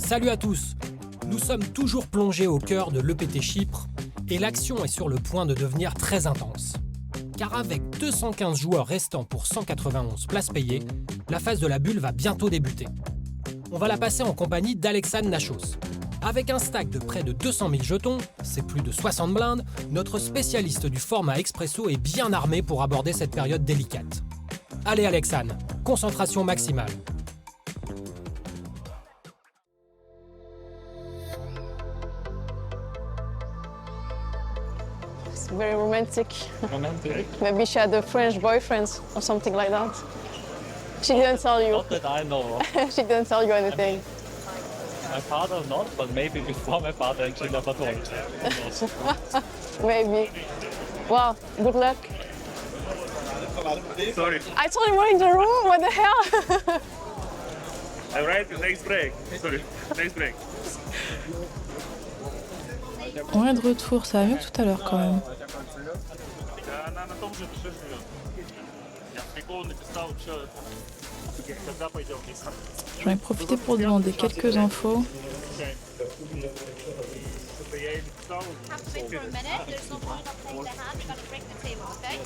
Salut à tous! Nous sommes toujours plongés au cœur de l'EPT Chypre et l'action est sur le point de devenir très intense. Car avec 215 joueurs restants pour 191 places payées, la phase de la bulle va bientôt débuter. On va la passer en compagnie d'Alexandre Nachos. Avec un stack de près de 200 000 jetons, c'est plus de 60 blindes, notre spécialiste du format expresso est bien armé pour aborder cette période délicate. Allez Alexandre, concentration maximale. It's very romantic. Romantic? Maybe she had a French boyfriend or something like that. She didn't tell you. Not that I know. She didn't tell you anything. My father not, but maybe before my father actually never told. Maybe. Wow, good luck. Sorry. I told you we're in the room, what the hell? All right, next break. Sorry, next break. On est de retour, ça va mieux que tout à l'heure quand même. Она на том же этаже живет. Я в прикол написал, что когда пойдем вниз. J'en ai profité pour demander quelques infos. Что-то я ей написал. Have to wait for a minute. There's no point of playing the hand. You've got to break the table, okay?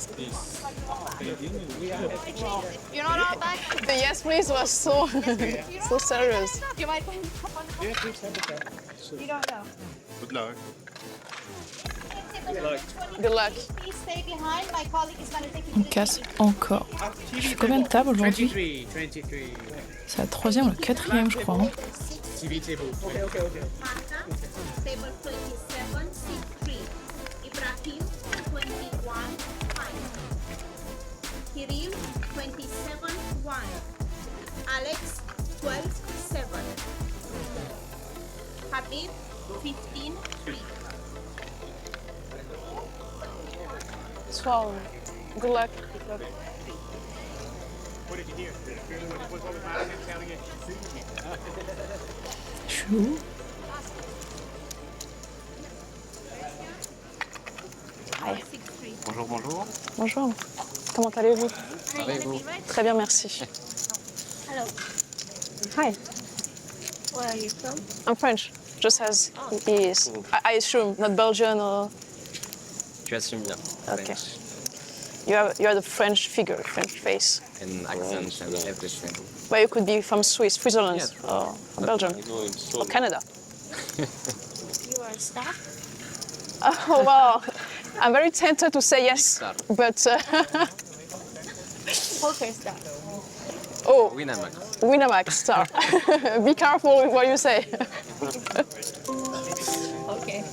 You're not all back. The yes please was so serious. You might end up on the You don't know. Good luck. Good luck. Please stay behind. My colleague is going to take you On to the casse encore. Je fais combien de tables aujourd'hui? C'est la troisième ou la quatrième je crois. Hein. Table 27, C3. Ibrahim, 21, 5. Kirim, 27, 1. Alex, 12, 7. Habib, 15, 3. Wow. Good luck. Je suis où? Hi. 6-3. Bonjour, bonjour. Bonjour. Comment allez-vous? Are you going to be ready? Très bien, merci. Hello. Hi. Where are you from? I'm French. Just as he is. I assume, not Belgian or... Tu assumes bien. Okay. French You are the French figure, French face. and accent and everything. But you could be from Switzerland, Yes. or Belgium, or Canada. You are a star? Oh, wow. I'm very tempted to say yes, Star. but... Poker star. oh, Winamax. Winamax star. Be careful with what you say. Okay.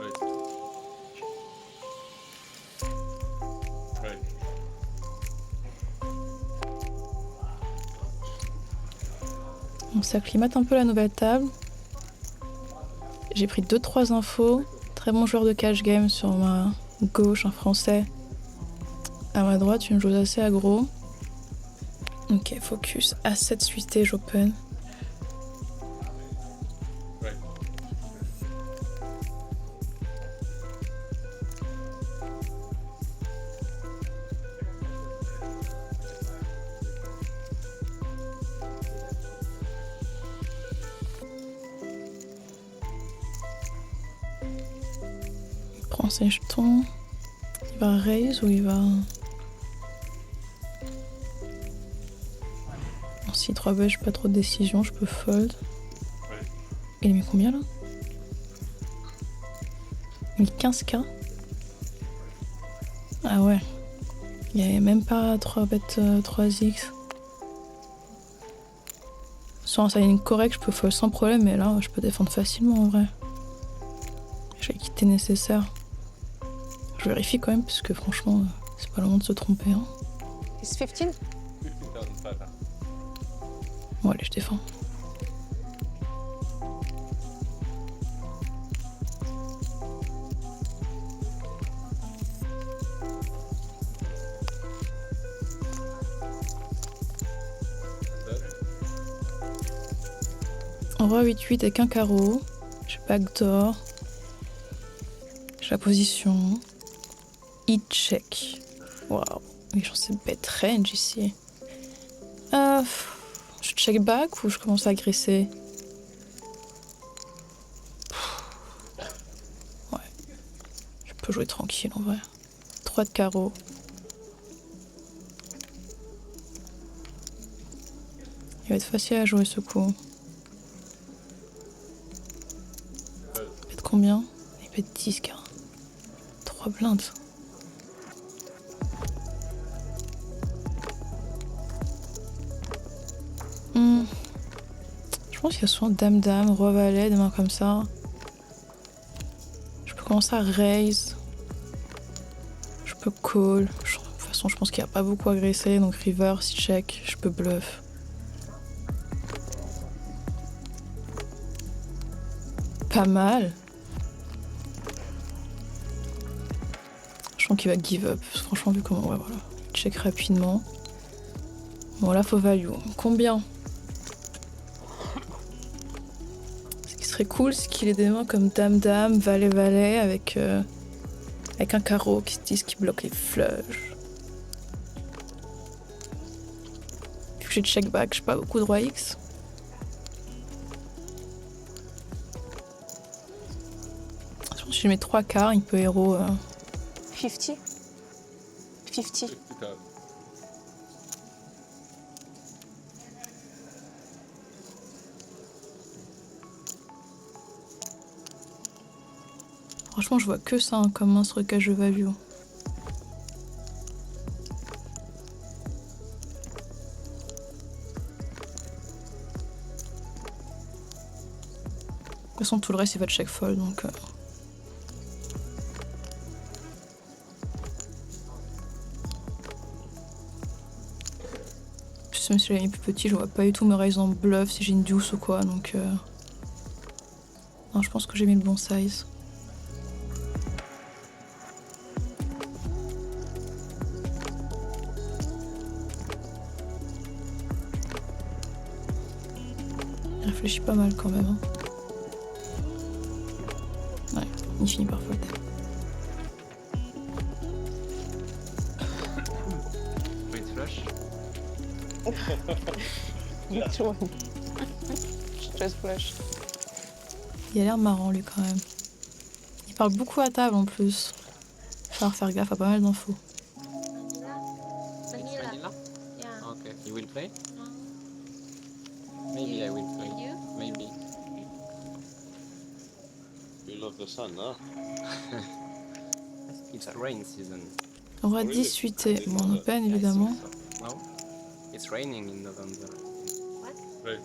Right. Right. On s'acclimate un peu à la nouvelle table. J'ai pris 2-3 infos. Très bon joueur de cash game sur ma gauche, un français. À ma droite, une joueuse assez aggro. Ok, focus. A7 suité, j'open. Right. Il prend ses jetons. Il va raise ou il va... Bon, si 3 bet, j'ai pas trop de décision, je peux fold. Ouais. Il a mis combien là? Il a mis 15K. Ah ouais. Il n'y avait même pas 3 bet 3x. Soit ça a une correcte, je peux fold sans problème, mais là je peux défendre facilement en vrai. J'ai quitté nécessaire. Je vérifie quand même parce que franchement c'est pas le moment de se tromper. Hein. It's 15? 15,500. Bon allez je défends. Roi 8-8 avec un carreau. J'ai backdoor. J'ai la position. Hit check. Waouh, les gens c'est bête range ici. Je check back ou je commence à agresser? Ouais. Je peux jouer tranquille en vrai. 3 de carreau. Il va être facile à jouer ce coup. Il pète combien? Il pète 10 car. 3 blindes. Je pense qu'il y a souvent dame-dame, roi-valet, des mains comme ça. Je peux commencer à raise. Je peux call. De toute façon, je pense qu'il n'y a pas beaucoup agressé, donc river, si check, je peux bluff. Pas mal. Je pense qu'il va give up. Parce que franchement, vu comment... Ouais, voilà. Il check rapidement. Bon, là, faut value. Combien? Ce qui serait cool, c'est qu'il ait des mains comme dame-dame, valet-valet, avec un carreau qui se disent qui bloque les flushs. Vu que j'ai check back, j'ai pas beaucoup de roi X. Je pense que si je mets 3 quarts, il peut héros... 50. 50. Franchement, je vois que ça hein, comme un recage de value. De toute façon, tout le reste, il va check fold, donc... Même si je l'ai mis plus petit, je vois pas du tout me raise en bluff si j'ai une deuce ou quoi, donc... Non, je pense que j'ai mis le bon size. Il réfléchit pas mal quand même. Hein. Ouais, il finit par folder. Wait, flush. Which one? Just flush. Il a l'air marrant lui quand même. Il parle beaucoup à table en plus. Il va falloir faire gaffe à pas mal d'infos. Vanilla. Vanilla? Yeah. Okay. You will play? Maybe I will play. You? Maybe. You love the sun, huh? It's rain season. Roi 18 et mon open évidemment. No? It's raining in November. Right.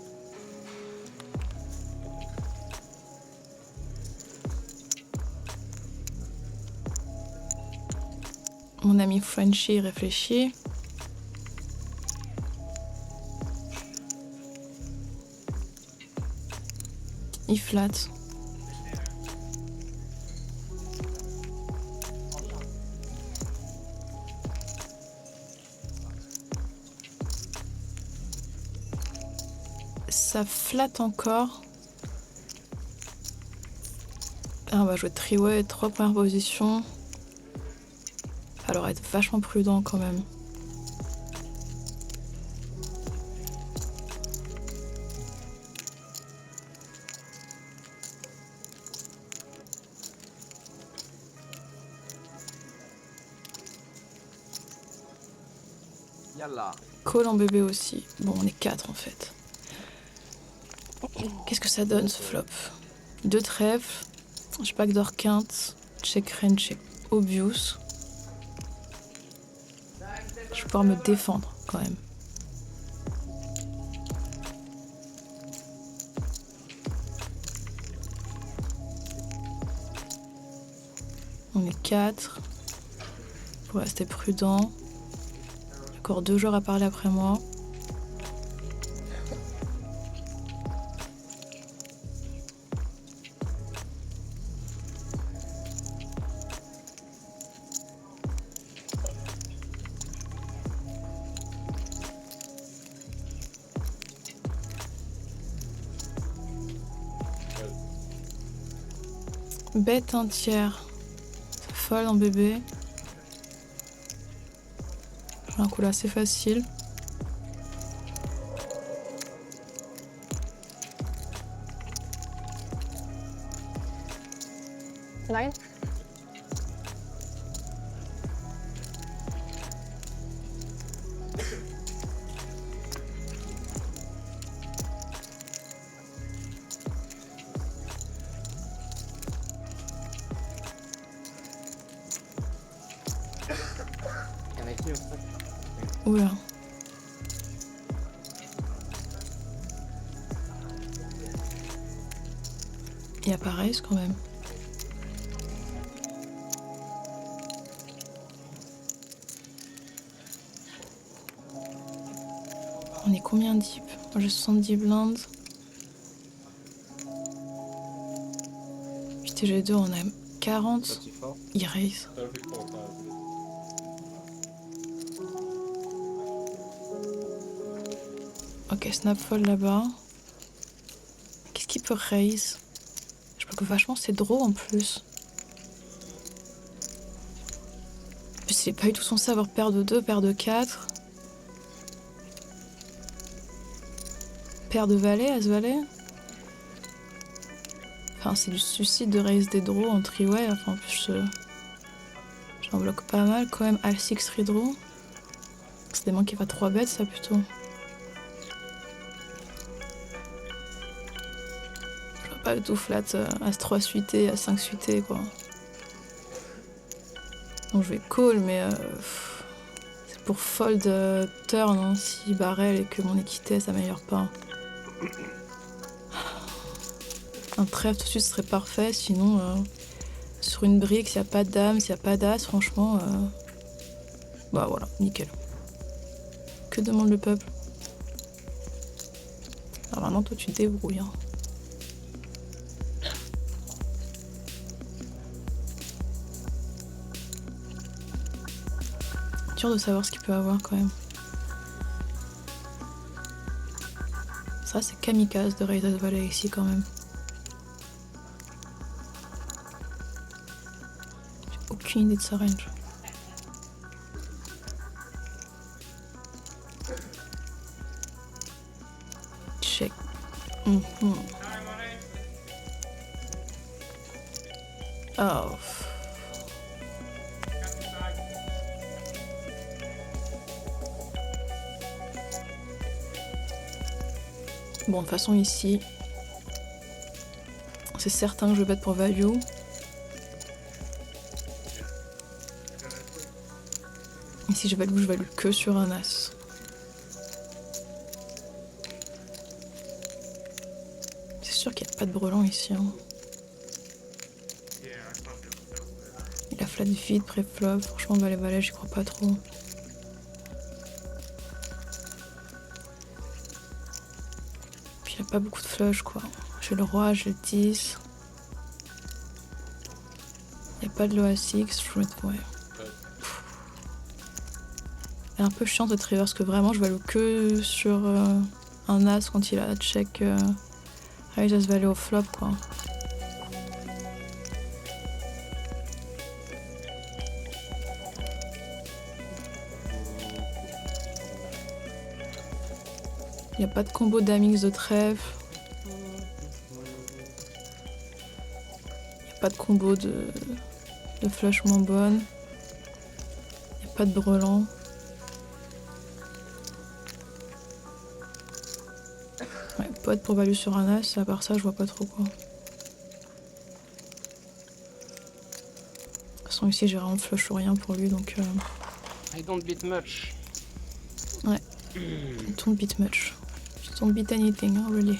Mon ami Frenchy réfléchit. Il flatte. Ça flatte encore. Là, on va jouer triway, 3 premières positions. Alors être vachement prudent quand même. Yalla. Call en bébé aussi. Bon, on est 4 en fait. Qu'est-ce que ça donne ce flop? 2 trèfles, je backdoor quinte, check range, check obvious. Je vais pouvoir me défendre quand même. On est 4. Faut rester prudent. Encore 2 joueurs à parler après moi. Bête un tiers. Ça fold en bébé. J'ai un call assez facile. Nine. Can I hear? Oula. Il y a pas raise quand même. On est combien deep? Moi j'ai 70 blindes. Puis TG2 on a 40. 34. Il raise. 34,000. Ok, snapfall là-bas. Qu'est-ce qu'il peut raise? Je bloque vachement ses draws en plus. En plus, il est pas du tout censé avoir paire de 2, paire de 4. Paire de valet, as-valet. Enfin, c'est du suicide de raise des draws en triway. Enfin, en plus, j'en bloque pas mal quand même. As-6 redraw. C'est des mains qui va 3 bêtes, ça plutôt. Je vois pas du tout flat As-3 suité, As-5 suité, quoi. Donc je vais call, mais c'est pour fold turn hein, si barrel et que mon équité s'améliore pas. Un trèfle tout de suite serait parfait, sinon sur une brique, s'il n'y a pas de dame, s'il n'y a pas d'as, franchement, bah voilà, nickel. Que demande le peuple? Alors maintenant, toi, tu te débrouilles. Hein. Dur de savoir ce qu'il peut avoir quand même. Ça, c'est kamikaze de raise as-valet ici quand même. J'ai aucune idée de sa range. Check. Oh. Bon, de toute façon, ici, c'est certain que je vais bet pour value. Et si je value que sur un as. C'est sûr qu'il n'y a pas de brelan ici. Hein. Il a flat vide, pré-flop. Franchement, valet-valet, j'y crois pas trop. Puis il n'y a pas beaucoup de flush, quoi. J'ai le roi, j'ai le 10. Il n'y a pas de low à 6, je vais mettre, ouais. Elle est un peu chiante cette river parce que vraiment je value que sur un as quand il a check raise as value au flop, quoi. Il n'y a pas de combo d'amix de trèfle. Il n'y a pas de combo de flush moins bonne. Il n'y a pas de brelan. Ouais, pote pour value sur un as, à part ça, je vois pas trop quoi. De toute façon, ici, j'ai vraiment flush ou rien pour lui, donc... I don't beat much. Ouais. Don't beat much. Don't beat anything, hein, really.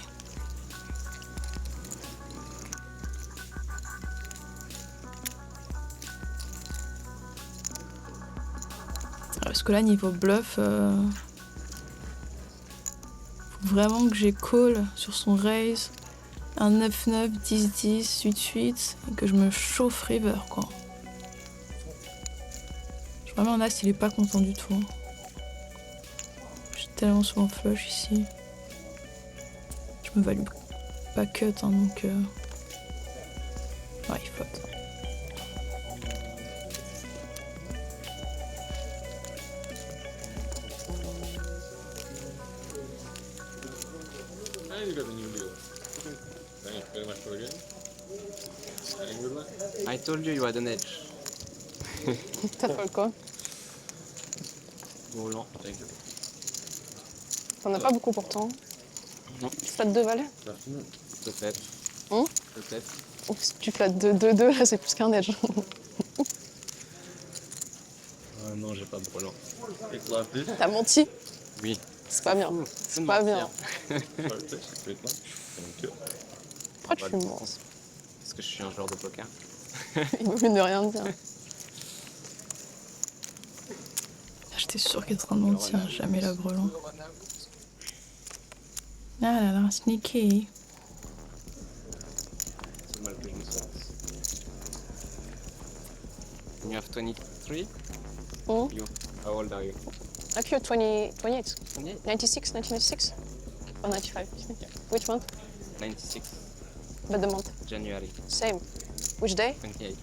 Parce que là, niveau bluff, faut vraiment que j'ai call sur son raise, un 9-9, 10-10, 8-8, et que je me chauffe river, quoi. Vraiment, un as, il est pas content du tout. J'ai tellement souvent flush ici. Je me value pas cut, hein, donc... Ouais, il flotte. And you got a new deal. Thank you very much for again. And good luck. I told you had an edge. T'as fait quoi? Volant, thank you. T'en as pas beaucoup pourtant. Non. Tu flattes 2 valets? Peut-être. Hein? Peut-être. Ouf, si tu flattes 2, là c'est plus qu'un edge. Non, j'ai pas de brelan. It's lefty. T'as menti? Oui. C'est pas bien. C'est pas bien. Great luck. Thank you. Pourquoi tu mens? Parce que je suis un joueur de poker. Il vaut mieux ne rien dire. J'étais sûre qu'elle était en train de mentir, jamais la brelan. Ah là là, sneaky. C'est mal que je me sorte. You have 23? Hmm? You. How old are you? Like you're 28. 28? 96? 1996? Or 95? Which month? 96. But the month? January. Same. Which day? 28.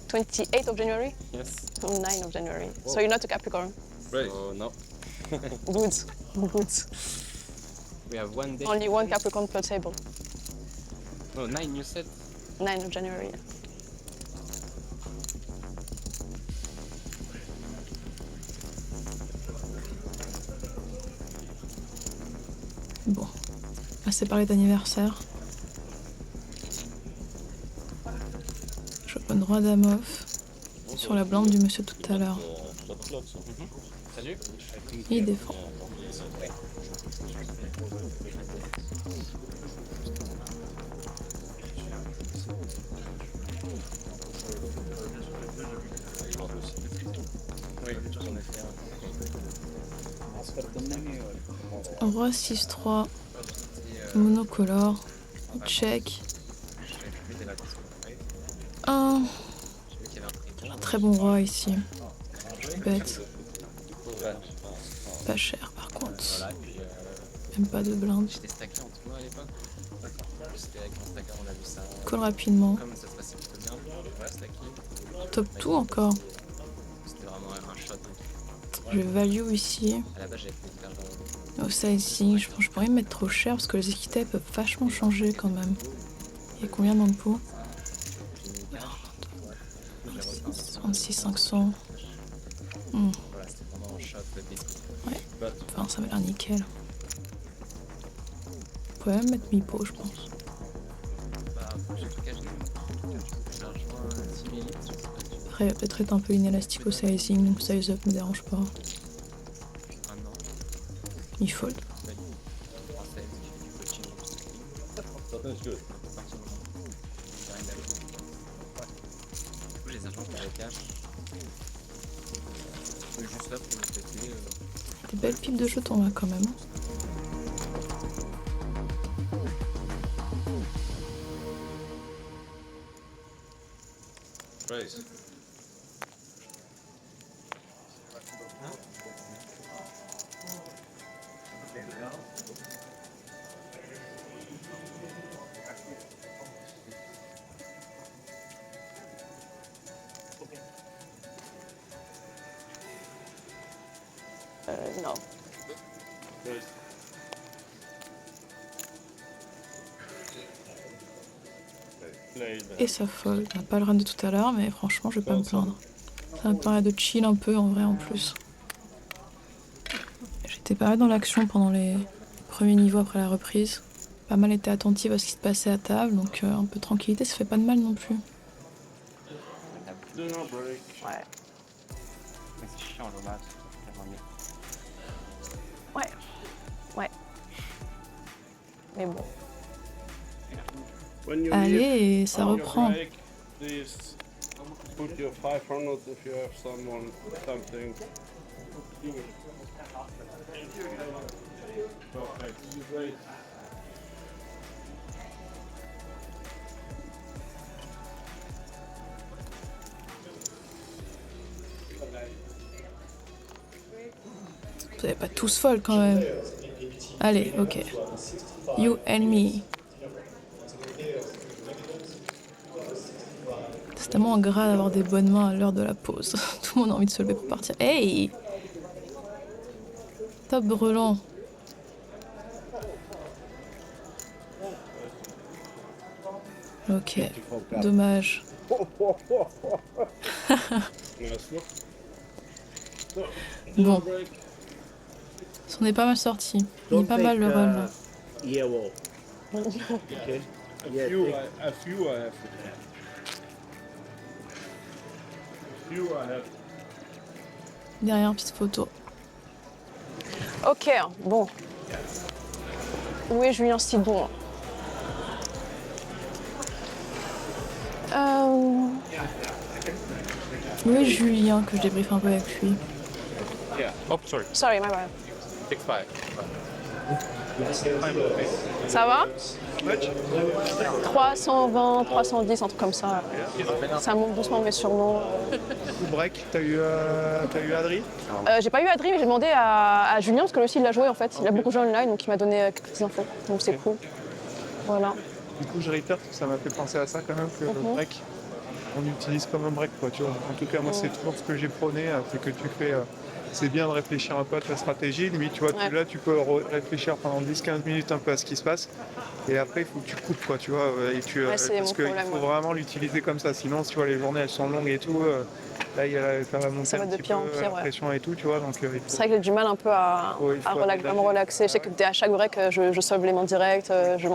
28th of January? Yes. Or 9th of January. So you're not a Capricorn? Right. Oh no. Good. Good. We have one day. Only one Capricorn per table. No, 9 you said? 9th of January. Bon, assez parlé d'anniversaire. J'open roi dame off sur la blinde du monsieur tout à l'heure. Salut. Il défend. Oui, j'en ai fait un. Roi 6-3, monocolore, check. Un très bon roi ici. Je bête. Pas cher par contre. Même pas de blinde. J'étais stacké en tournoi à l'époque. C'était avec mon stacker, on a vu ça. Colle rapidement. Comme ça se passait plutôt bien. Voilà, stacké. Top tout encore. C'était vraiment un shot. Je value ici. À la base, j'avais fait faire. Au sizing, je pense que je pourrais me mettre trop cher parce que les équités peuvent vachement changer quand même. Il y a combien dans le pot? 26 500. Voilà, c'était vraiment un shot basic. Ouais, enfin ça m'a l'air nickel. Je pourrais même mettre mi-pot je pense. Bah, j'ai tout caché. J'ai rejoint 10 000 litres, je sais pas. Après, il va peut-être être un peu inélastique au sizing, donc size up me dérange pas. Un an. Il fold. Française, j'ai fait du coaching et du cycling. Something's good. J'ai rien d'aller. Du coup, les agents pour le cash. Juste là pour me péter. Des belles pipes de jetons là quand même. Raise. Non. Et ça fold. On n'a pas le run de tout à l'heure, mais franchement, je vais pas me plaindre. Ça me paraît de chill un peu en vrai en plus. J'étais pas mal dans l'action pendant les premiers niveaux après la reprise. Pas mal été attentive à ce qui se passait à table, donc un peu de tranquillité, ça fait pas de mal non plus. Do not break. Ouais. Mais c'est chiant le match. Ouais. Ouais. Mais bon. When you Allez, ça leave your reprend. break, please put your 500 if you have someone, something. Perfect. Great. Vous avez pas tous folle quand même. Allez, ok. You and me. C'est tellement ingrat d'avoir des bonnes mains à l'heure de la pause. Tout le monde a envie de se lever pour partir. Hey! Top brelan. Ok, dommage. Bon, c'en est pas mal sorti. Il est pas mal le rôle là. Derrière, petite photo. Ok, bon. Où est Julien Sidon? Où est Julien que je débriefe un peu avec lui? Oh, sorry. Sorry, my bad. Take 5. Ça va 320, 310, un truc comme ça. Ça monte doucement mais sûrement. Break, t'as eu Adri? J'ai pas eu Adri, mais j'ai demandé à Julien parce que lui aussi il l'a joué en fait. Il a beaucoup joué online donc il m'a donné quelques petites infos. Donc c'est cool. Voilà. Du coup, je réitère, ça m'a fait penser à ça quand même, que le break, on utilise comme un break, quoi, tu vois. En tout cas, moi, c'est toujours ce que j'ai prôné, c'est que tu fais... c'est bien de réfléchir un peu à ta stratégie. Limite, tu vois, là, tu peux réfléchir pendant 10-15 minutes un peu à ce qui se passe. Et après, il faut que tu coupes, quoi, tu vois. Parce qu'il faut vraiment l'utiliser comme ça. Sinon, tu vois, les journées, elles sont longues et tout. Là, ça va monter un petit peu la pression et tout, tu vois. Donc, c'est vrai que j'ai du mal un peu à me relaxer. Je sais que à chaque break, je sauve les mains directes.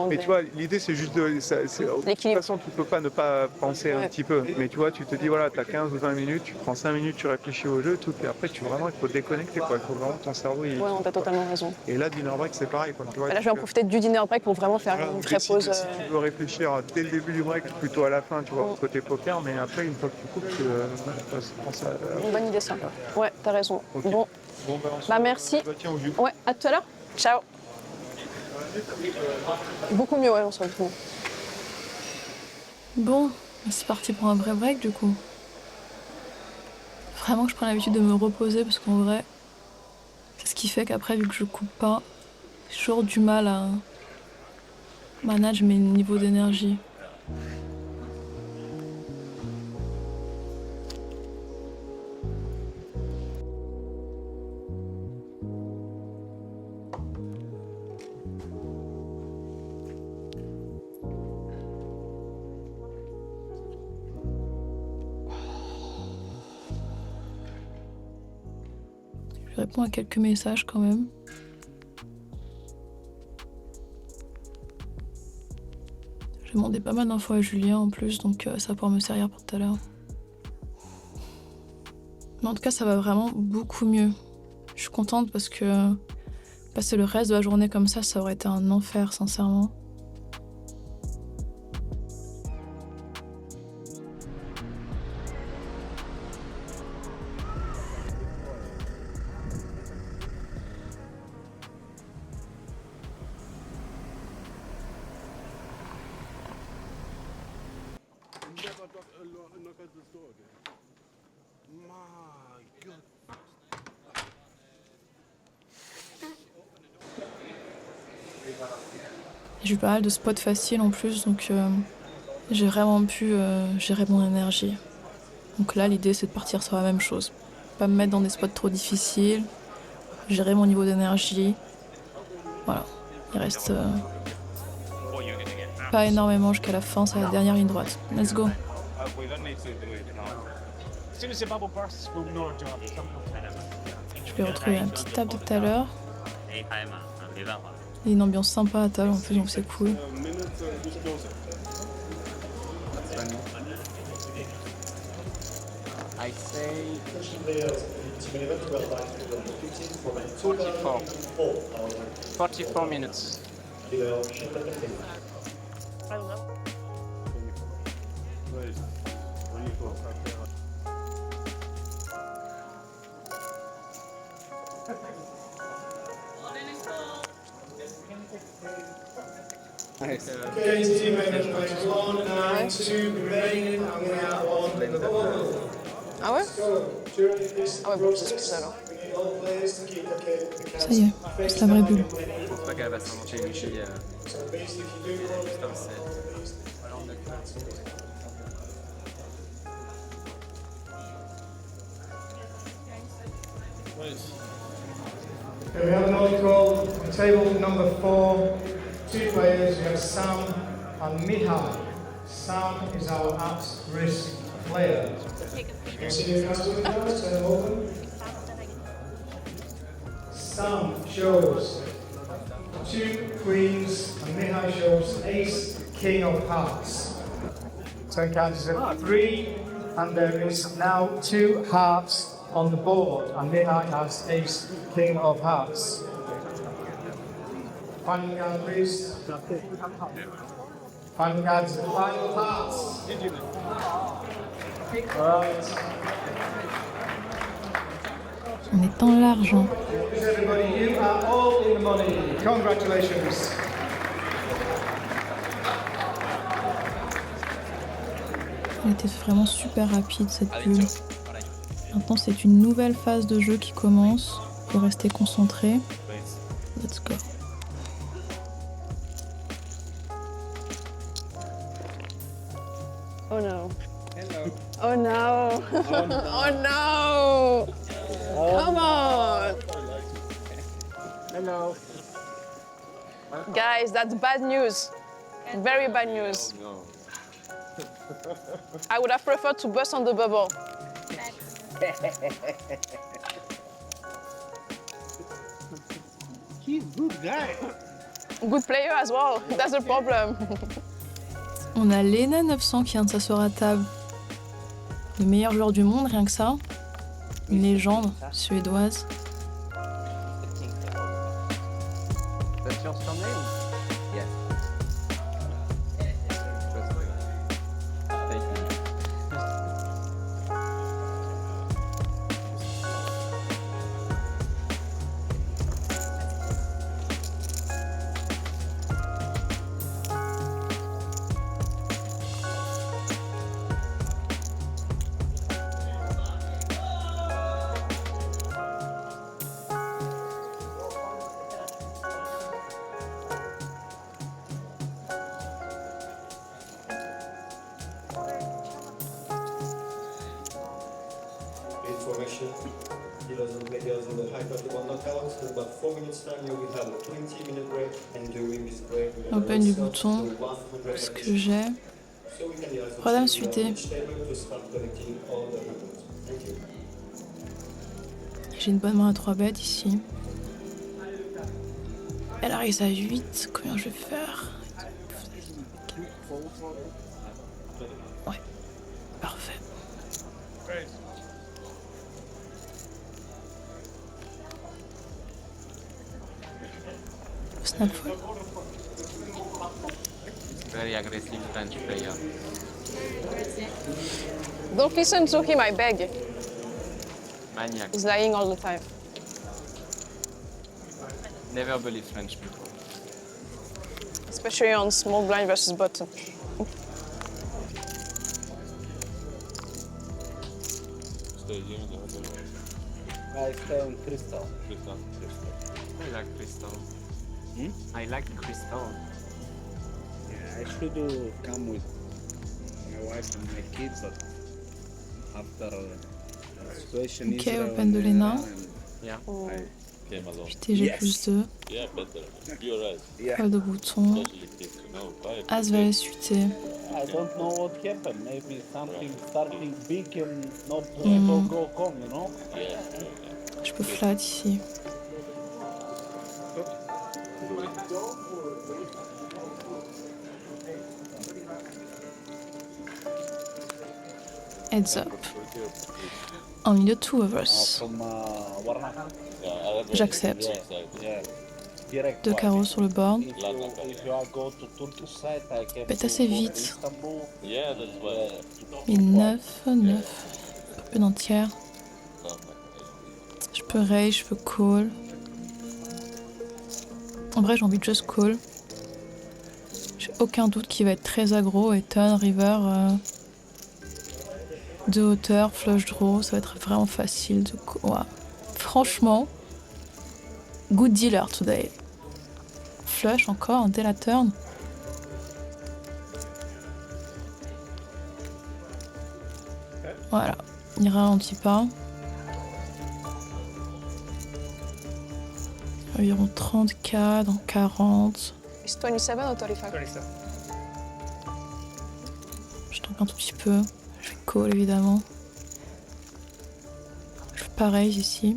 Mais tu vois, l'idée, c'est juste de... De toute façon, tu peux pas ne pas penser un petit peu. Mais tu vois, tu te dis, voilà, tu as 15 ou 20 minutes, tu prends 5 minutes, tu réfléchis au jeu, tout. Et après, il faut déconnecter, quoi. Il faut vraiment ton cerveau... Ouais, on a totalement raison. Et là, dinner break, c'est pareil, quoi. Tu vois, là, je vais en profiter du dinner break pour vraiment faire une vraie pause. Si tu veux réfléchir dès le début du break, plutôt à la fin, tu vois, côté poker, mais après, une fois que tu coupes, tu penses à... Une bonne idée, ça. Ouais, t'as raison. Okay. Bon, merci. Ouais, à tout à l'heure. Ciao. Beaucoup mieux, ouais, on se retrouve. Bon, c'est parti pour un vrai break du coup. Vraiment que je prends l'habitude de me reposer parce qu'en vrai, c'est ce qui fait qu'après, vu que je coupe pas, j'ai toujours du mal à manager mes niveaux d'énergie. Je réponds à quelques messages quand même. J'ai demandé pas mal d'infos à Julien en plus, donc ça va pouvoir me servir pour tout à l'heure. Mais en tout cas, ça va vraiment beaucoup mieux. Je suis contente parce que passer le reste de la journée comme ça aurait été un enfer, sincèrement. J'ai eu pas mal de spots faciles en plus, donc j'ai vraiment pu gérer mon énergie. Donc là, l'idée, c'est de partir sur la même chose. Pas me mettre dans des spots trop difficiles, gérer mon niveau d'énergie. Voilà, il reste pas énormément jusqu'à la fin, c'est la dernière ligne droite. Let's go. Je vais retrouver la petite table de tout à l'heure. Il y a une ambiance sympa à table en plus, donc c'est cool. I say 44 minutes. Nice. Okay, team members, players 1 and 2 remaining, and we are on the ball. Ah ouais? Ah ouais, bon, c'est ce que c'est alors. Ça y est, c'est la vraie bulle. Je pense pas qu'elle va s'inventer une fille. Okay, we have an order call. Table number 4, 2 players. We have Sam and Mihai. Sam is our at-risk player. You see Newcastle with us, turn open. Sam shows 2 queens and Mihai shows ace, king of hearts. So it counts as a 3, and there is now 2 hearts on the board, and Mihai has ace, king of hearts. Final card, please. Final cards, final hearts. All right. On est dans l'argent. Everybody, you are all in the money. Congratulations. Elle était vraiment super rapide cette bulle. Maintenant c'est une nouvelle phase de jeu qui commence. Faut rester concentré. Let's go. Oh no. Hello. Oh no. Oh no. Come on. Hello. Guys, that's bad news. Very bad news. No. I would have preferred to burst on the bubble. He's good guy. Good player as well. That's the problem. On a Lena 900 qui vient de s'asseoir à table. Le meilleur joueur du monde, rien que ça. Une légende suédoise. That's your surname? Yes. Information, dealers and players in the high class one knockout. In about 4 minutes time, you will have a 20-minute break, and during this break, we will Open du bouton, ce que j'ai. Programme suité. J'ai une bonne main à 3 bêtes ici. Elle arrive à 8, combien je vais faire? Ouais, parfait. Snap fold. Very aggressive French player. Don't listen to him, I beg. Maniac. He's lying all the time. Never believe French people. Especially on small blind versus button. I stay on crystal. I like crystal. I like crystal. Yeah, I should come with my wife and my kids, but after the situation Ok, Israel open de and Lena. Iran and Yeah. I came alone. TG plus 2. Yeah, better. You're right. Yeah. Fold de bouton. Totally different. No, fine. As valet suité. I don't know what happened. Maybe something starting big and not able to go home, you know? Yeah. Je peux flat ici. Heads up. En milieu de two overs. From Warnak. J'accepte. Yeah. Direct 2 one. carreaux sur le board. If you are go to Turkish side, I can Bête to assez go to vite. Istanbul. Yeah, that's why. Et 9, 9. Un peu d'entière. Je peux raise, je peux call. En vrai, j'ai envie de just call. J'ai aucun doute qu'il va être très aggro et turn, river, de hauteur, flush draw, ça va être vraiment facile de call. Ouais. Franchement, good dealer today. Flush encore dès la turn. Voilà, il ralentit pas. Environ 30K dans 40. It's 27 or 35? 27. Je tank un tout petit peu. Je vais call évidemment. Je fais pareil ici.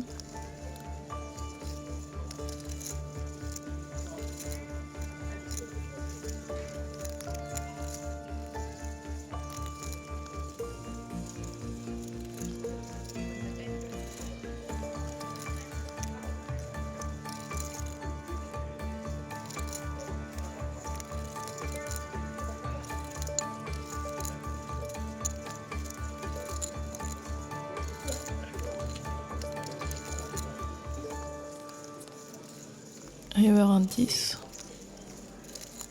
River un 10.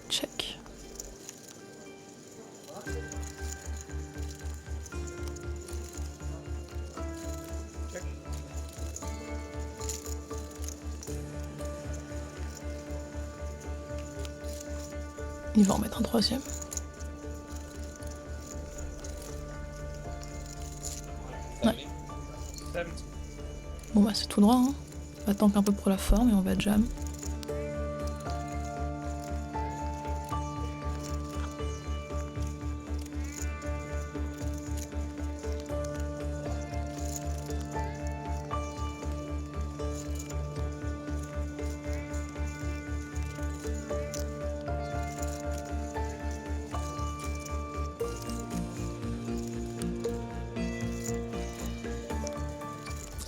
Check. Il va en mettre un troisième. Ouais. Bon bah c'est tout droit, hein. On va tanker un peu pour la forme et on va jam.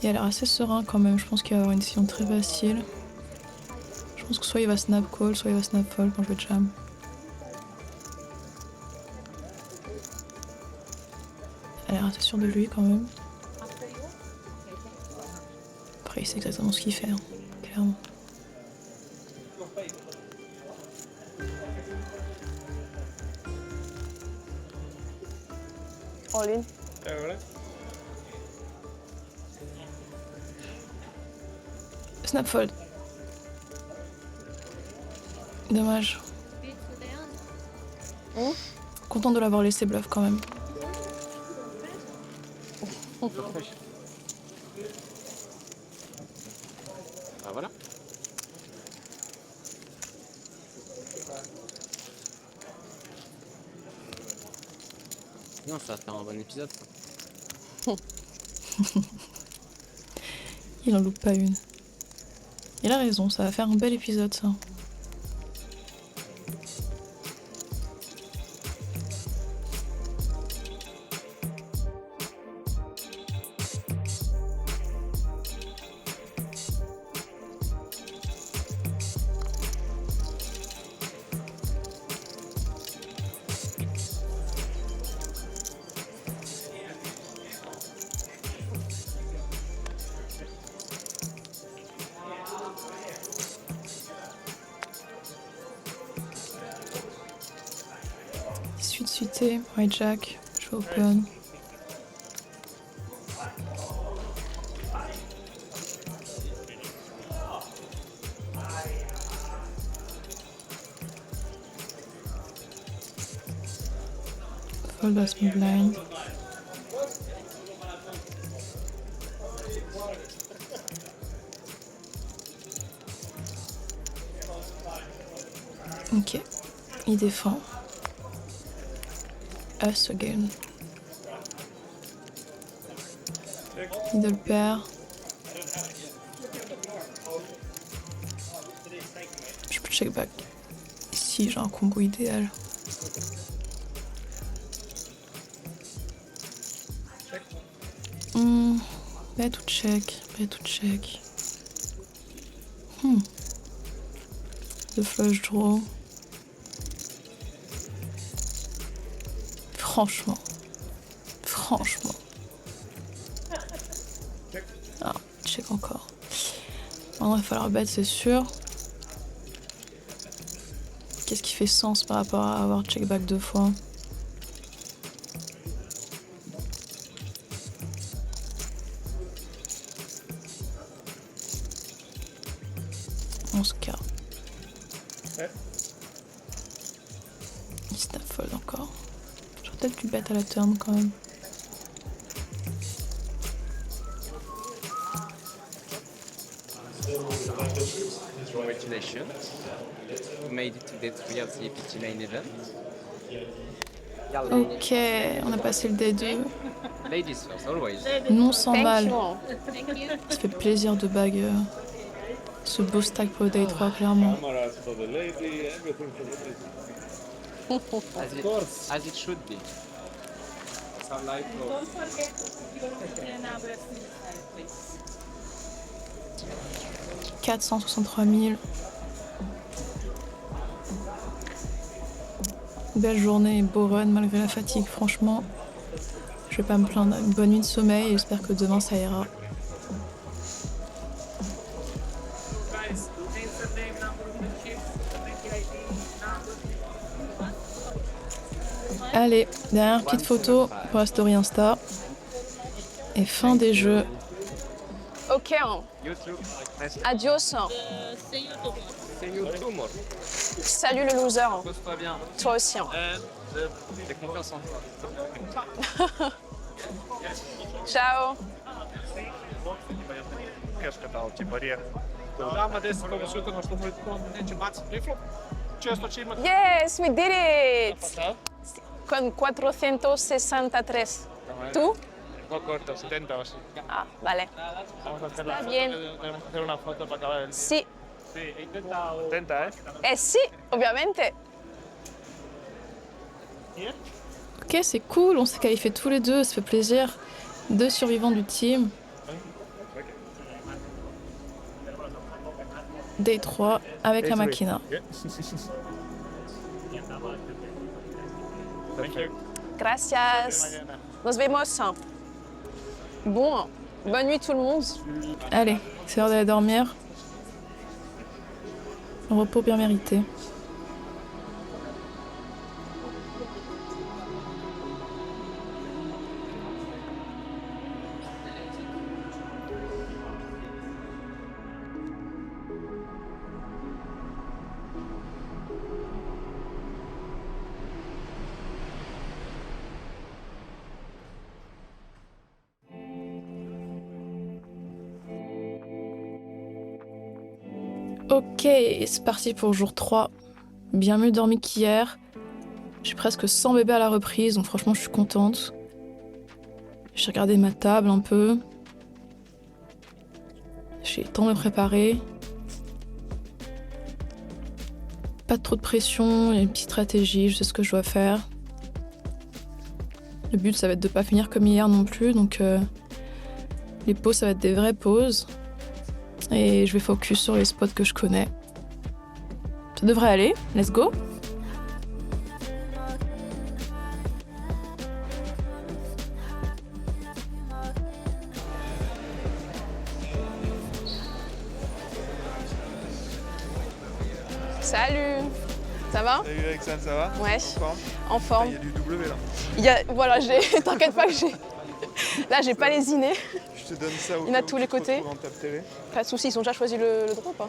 Il a l'air assez serein quand même, je pense qu'il va avoir une décision très facile. Je pense que soit il va snap call, soit il va snap fold quand je vais jam. Il a l'air assez sûr de lui quand même. Après il sait exactement ce qu'il fait, hein, clairement. All in. Voilà. Snap fold. Dommage. Content de l'avoir laissé bluff quand même. Ah voilà. Non, ça va faire un bon épisode. Ça. Il en loupe pas une. Il a raison, ça va faire un bel épisode ça. Suité, hijack, je open. Fold as my blind. Ok, il défend. Us again. Middle pair. Je peux check back. Ici, j'ai un combo idéal. Bet ou check, bet ou check. The flush draw. Franchement. Ah, check encore. Maintenant, il va falloir bet, c'est sûr. Qu'est-ce qui fait sens par rapport à avoir check back 2 fois? On se carre. Il snap fold encore. J'aurais peut-être dû bet à la turn quand même. Congratulations. You made it to day 3 of the APT main event. Ok, on a passé le day 2. Ladies first, always. Non sans Thank mal. you. Ça fait plaisir de bag ce beau stack pour le day 3, clairement. Cameras for the lady, everything for the lady. As it should be. Some light flow. 463 000. Belle journée et beau run malgré la fatigue, franchement. Je vais pas me plaindre. Une bonne nuit de sommeil et j'espère que demain ça ira. Allez, dernière petite photo pour la story Insta. Et fin des jeux. Ok. Adios. Salut le loser. Pose-toi bien. Toi aussi. J'ai confiance en toi. Ciao. Yes, we did it. Con 463. ¿Tú? Poco corto, 70 o así. Ah, vale. Vamos a hacer Está bien. Tenemos que hacer una foto para acabar el... Sí. Sí, he intentado... 70, ¿eh? Sí, obviamente. Ok, c'est cool, on s'est qualifiés tous les deux, ça fait plaisir. 2 survivants du team. Day 3 avec la Machina. Gracias. Nos vemos. Bon, bonne nuit tout le monde. Allez, c'est l'heure d'aller dormir. Un repos bien mérité. Ok, c'est parti pour jour 3. Bien mieux dormi qu'hier. J'ai presque 100 bébés à la reprise, donc franchement je suis contente. J'ai regardé ma table un peu. J'ai le temps de me préparer. Pas trop de pression, il y a une petite stratégie, je sais ce que je dois faire. Le but ça va être de pas finir comme hier non plus, donc les pauses ça va être des vraies pauses. Et je vais focus sur les spots que je connais. Ça devrait aller, let's go! Salut. Ça va? Salut Alexandre, ça va? Ouais. En forme? En forme. Il y a du W là. Voilà, t'inquiète pas que j'ai... Là, j'ai pas lésiné. Je te donne ça au Il y en a cas tous où les tu te côtés. retrouves dans ta télé. Pas de soucis, ils ont déjà choisi le drop. Hein.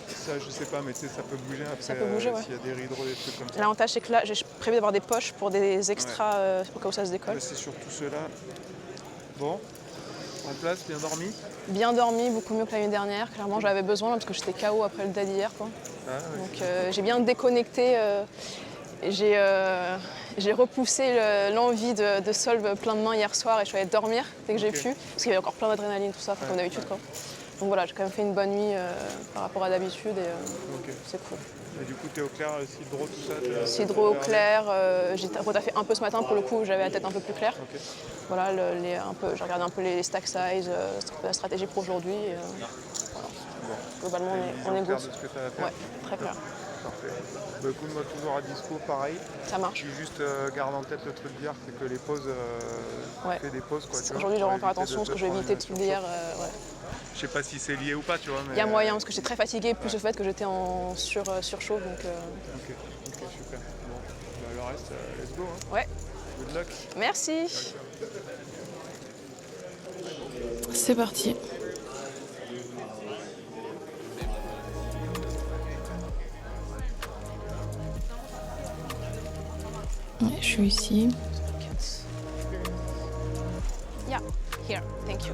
Ça, je sais pas, mais tu sais, ça peut bouger après. Ça peut bouger, ouais. S'il y a des rideaux, des trucs comme ça. L'avantage, c'est que là, j'ai prévu d'avoir des poches pour des extras au cas où ça se décolle. Là, c'est surtout ceux-là. Bon, en place, bien dormi. Bien dormi, beaucoup mieux que l'année dernière. Clairement, j'avais besoin parce que j'étais KO après le dead hier. Quoi. Ah, ouais. Donc, j'ai bien déconnecté. J'ai repoussé l'envie de solve plein de mains hier soir et je suis allée dormir dès que j'ai pu. Parce qu'il y avait encore plein d'adrénaline, tout ça, comme d'habitude. Quoi. Donc voilà, j'ai quand même fait une bonne nuit par rapport à d'habitude et c'est cool. Et du coup, t'es au clair, Cidro, tout ça? Cidro au clair, j'ai retaffé un peu ce matin pour le coup, j'avais la tête un peu plus claire. Okay. Voilà, j'ai regardé un peu les stack size, la stratégie pour aujourd'hui. Voilà. Bon. Globalement, on est good. De ce que t'as à faire. Ouais, très clair. Parfait. Bah, écoute, moi toujours à dispo, pareil. Ça marche. Puis juste garde en tête le truc d'hier, c'est que les pauses, fais des pauses quoi. Aujourd'hui, je vais en faire attention parce que je vais éviter le truc d'hier. Ouais. Je sais pas si c'est lié ou pas, tu vois. Il y a moyen parce que j'étais très fatiguée, plus le fait que j'étais en surchauffe. Donc, Ok, super. Bon, bah, le reste, let's go. Hein. Ouais. Good luck. Merci. C'est parti. Ouais, je suis ici. Yeah, here, thank you.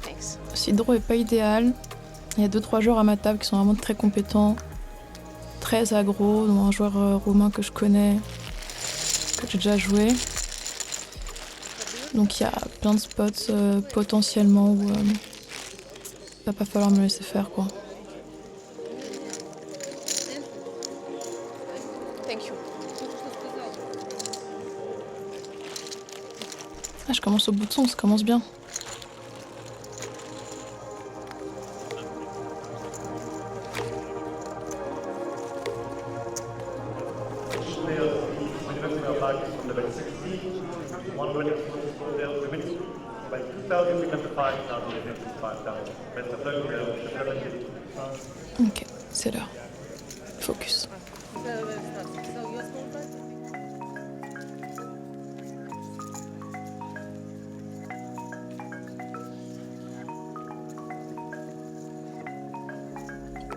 Thanks. Cidro est pas idéal. Il y a 2-3 joueurs à ma table qui sont vraiment très compétents, très aggro, dont un joueur roumain que je connais, que j'ai déjà joué. Donc il y a plein de spots potentiellement où il va pas falloir me laisser faire quoi. Thank you. Ah, je commence au bout de son, ça commence bien. Ok, c'est l'heure. Focus.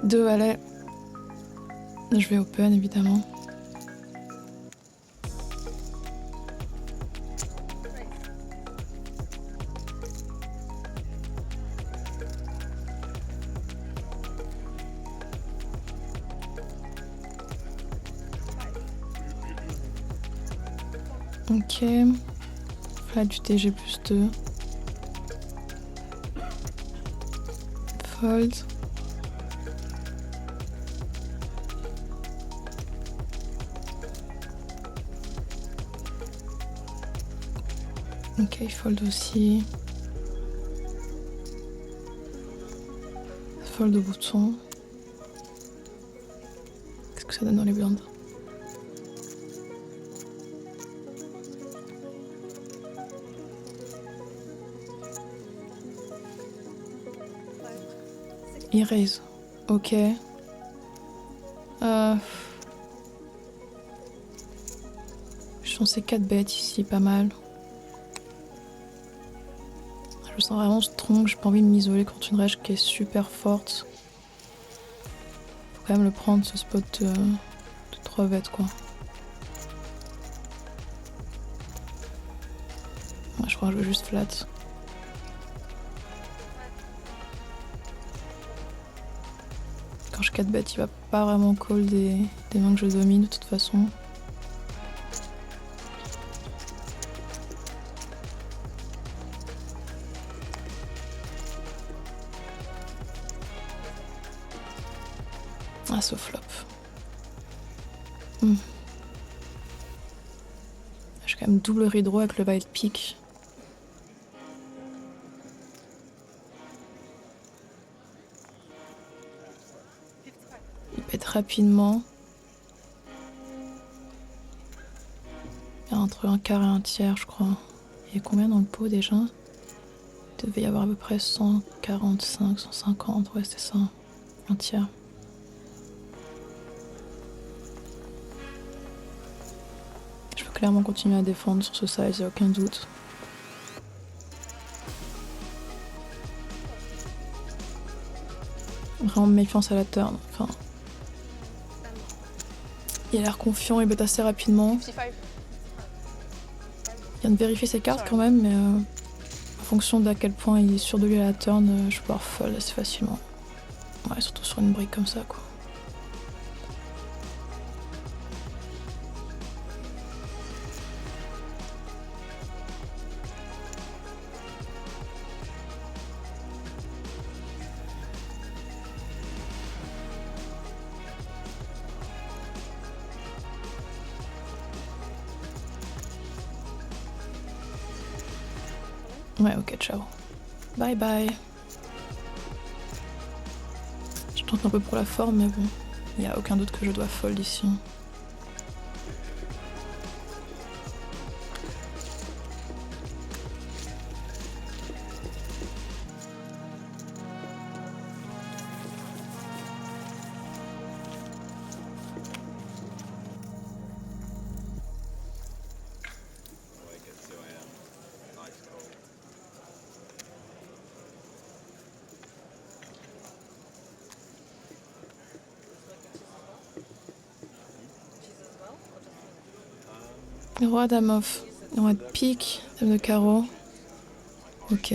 Deux valets. Je vais open évidemment. Ok. Flat du TG plus 2. Fold. Ok, fold aussi. Fold au bouton. Qu'est-ce que ça donne dans les blindes? Il raise. Ok. Je sens ces 4 bêtes ici, pas mal. Je me sens vraiment strong, j'ai pas envie de m'isoler contre une rage qui est super forte. Faut quand même le prendre ce spot de 3 bêtes quoi. Ouais, je crois que je vais juste flat. Quand je 4 bêtes, il va pas vraiment call des mains que je domine de toute façon. Ah, ce flop. J'ai quand même double redraw avec le wild pick. Il pète rapidement. Il y a entre un quart et un tiers, je crois. Il y a combien dans le pot déjà? Il devait y avoir à peu près 145, 150, ouais, c'est ça. Un tiers. Je peux clairement continuer à défendre sur ce size, il n'y a aucun doute. Vraiment méfiance à la turn. Enfin, il a l'air confiant, il bet assez rapidement. 55. Il vient de vérifier ses cartes quand même, mais en fonction d'à quel point il est sûr de lui à la turn, je vais pouvoir fold assez facilement. Ouais, surtout sur une brique comme ça, quoi. Ouais, ok, ciao. Bye bye. Je tente un peu pour la forme, mais bon, il n'y a aucun doute que je dois fold ici. Roi, dame off. Roi de pique, dame de carreau. Ok,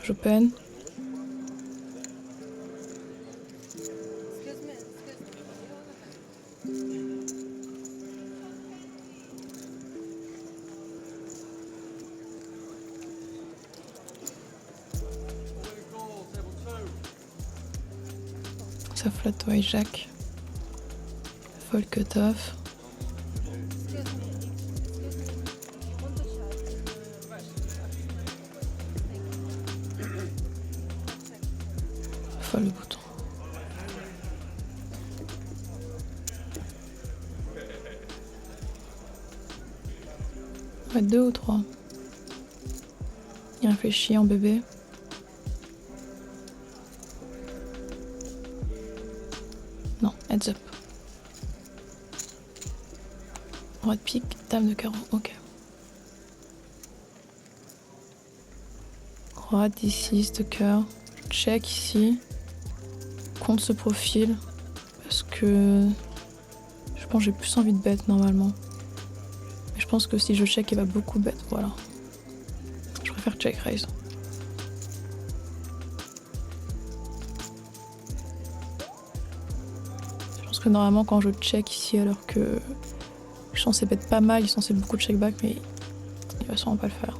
j'open. Ça flotte au hijack. Fold cut-off. Fold le bouton. Ouais, 2 ou 3. Il réfléchit en bébé. Non, heads up. Roi de pique, dame de carreau, ok. Roi d6 de cœur. Check ici. Compte ce profil. Parce que je pense que j'ai plus envie de bet normalement. Mais je pense que si je check, il va beaucoup bet, voilà. Je préfère check raise. Je pense que normalement quand je check ici alors que je suis censé bet pas mal, il est censé beaucoup de check back, mais il va sûrement pas le faire.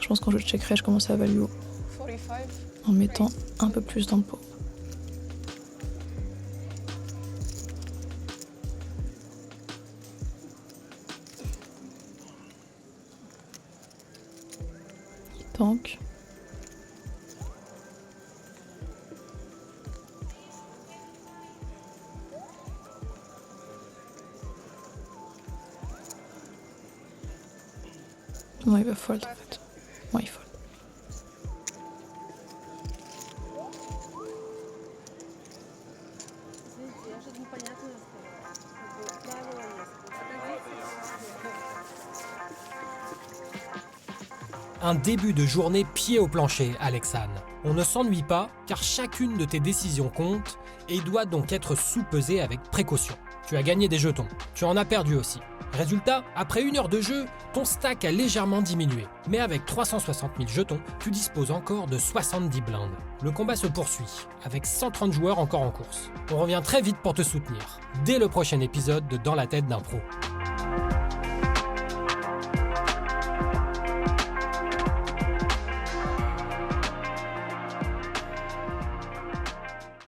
Je pense que quand je check raise, je commence à value 45. en mettant un peu plus dans le pot. Donc, non, il va fold en fait. Moi, il fold. Un début de journée pied au plancher, Alexane. On ne s'ennuie pas, car chacune de tes décisions compte et doit donc être sous-pesée avec précaution. Tu as gagné des jetons, tu en as perdu aussi. Résultat, après 1 heure de jeu, ton stack a légèrement diminué. Mais avec 360 000 jetons, tu disposes encore de 70 blindes. Le combat se poursuit, avec 130 joueurs encore en course. On revient très vite pour te soutenir, dès le prochain épisode de Dans la tête d'un pro.